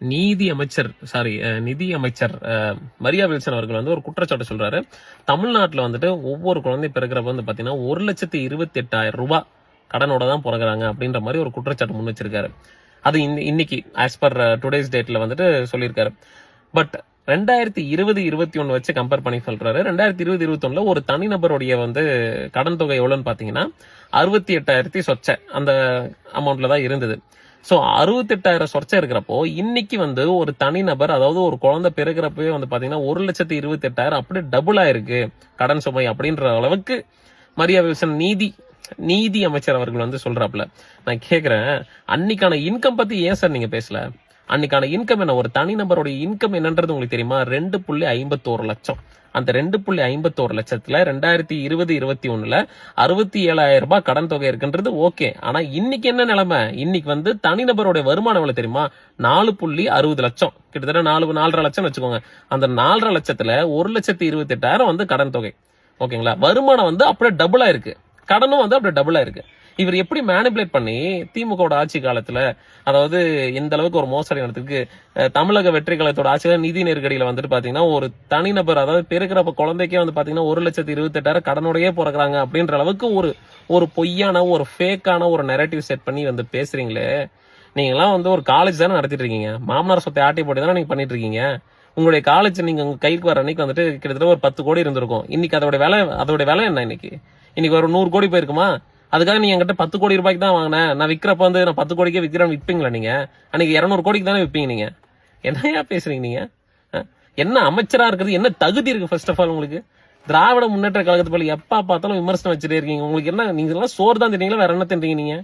நிதி அமைச்சர் மரியா வில்சன் அவர்கள் வந்து ஒரு குற்றச்சாட்டு சொல்றாரு. தமிழ்நாட்டுல வந்துட்டு ஒவ்வொரு குழந்தை பிறக்கிறப்ப வந்து பாத்தீங்கன்னா 1,28,000 ரூபாய் கடனோட தான் பிறகுறாங்க அப்படின்ற மாதிரி ஒரு குற்றச்சாட்டு முன் வச்சிருக்காரு. அது இன்னைக்கு ஆஸ் பர் டுடேஸ் டேட்ல வந்துட்டு சொல்லியிருக்காரு. பட் 2020-21 வச்சு கம்பேர் பண்ணி சொல்றாரு. 2020-21 ஒரு தனிநபருடைய வந்து கடன் தொகை எவ்வளவுன்னு பாத்தீங்கன்னா 68,000 சொச்ச அந்த அமௌண்ட்ல தான் இருந்தது. சோ 68,000 சொச்சம் இருக்கிறப்போ இன்னைக்கு வந்து ஒரு தனிநபர், அதாவது ஒரு குழந்தை பிறகுறப்பவே வந்து பாத்தீங்கன்னா 1,28,000 அப்படியே டபுள் ஆயிருக்கு கடன் சுமை அப்படின்ற அளவுக்கு மரியா வில்சன் நீதி அமைச்சர் அவர்கள் வந்து சொல்றாப்ல. நான் கேக்குறேன், அன்னைக்கான இன்கம் பத்தி ஏன் சார் நீங்க பேசல? அன்னைக்கான இன்கம் என்ன? ஒரு தனிநபருடைய இன்கம் என்னன்றது உங்களுக்கு தெரியுமா? 2.51 லட்சம். அந்த 2.51 லட்சத்துல 2020-21 67,000 ரூபாய் கடன் தொகை இருக்குன்றது ஓகே. ஆனா இன்னைக்கு என்ன நிலைமை? இன்னைக்கு வந்து தனிநபருடைய வருமானம் எவ்வளவு தெரியுமா? 4.60 லட்சம், கிட்டத்தட்ட 4.5 லட்சம் வச்சுக்கோங்க. அந்த 4.5 லட்சத்துல 1,28,000 வந்து கடன் தொகை. ஓகேங்களா? வருமானம் வந்து அப்படியே டபுளா இருக்கு, கடனும் வந்து அப்படியே டபுளா இருக்கு. இவர் எப்படி மேனிபுலேட் பண்ணி திமுக ஆட்சி காலத்துல, அதாவது இந்த அளவுக்கு ஒரு மோசடி நடத்துக்கு தமிழக வெற்றி கழகத்தோட ஆட்சியில நிதி நெருக்கடியில வந்துட்டு பாத்தீங்கன்னா ஒரு தனிநபர், அதாவது பிறக்கிறப்ப குழந்தைக்கே வந்து பாத்தீங்கன்னா 1,28,000 கடனுடையே பிறகுறாங்க அப்படின்ற அளவுக்கு ஒரு பொய்யான ஒரு ஃபேக்கான ஒரு நெரேட்டிவ் செட் பண்ணி வந்து பேசுறீங்களே. நீங்க எல்லாம் வந்து ஒரு காலேஜ் தானே நடத்திட்டு இருக்கீங்க, மாமனார் சொத்தை ஆட்டி போட்டு தானே நீங்க பண்ணிட்டு இருக்கீங்க. உங்களுடைய காலேஜ் நீங்க உங்க கைக்கு வர அன்னைக்கு வந்துட்டு கிட்டத்தட்ட ஒரு 10 கோடி இருந்திருக்கும். இன்னைக்கு அதோட விலை என்ன? இன்னைக்கு ஒரு 100 கோடி போயிருக்குமா? அதுக்காக நீங்க என்கிட்ட 10 கோடி ரூபாய்க்கு தான் வாங்கினேன், நான் விற்கிறப்ப வந்து நான் 10 கோடிக்கே விற்கிறேன் விற்பீங்களா? நீங்க அன்னைக்கு 200 கோடிக்கு தானே விற்பீங்க. நீங்க என்னையா பேசுறீங்க? நீங்க என்ன அமைச்சரா இருக்கிறது என்ன தகுதி இருக்கு? ஃபர்ஸ்ட் ஆஃப் ஆல் உங்களுக்கு திராவிட முன்னேற்ற கழகத்து போல எப்ப பார்த்தாலும் விமர்சனம் வச்சுட்டே இருக்கீங்க. உங்களுக்கு என்ன? நீங்க எல்லாம் சோறு தான் தின்னீங்களா, வேற என்ன தின்றீங்க நீங்க?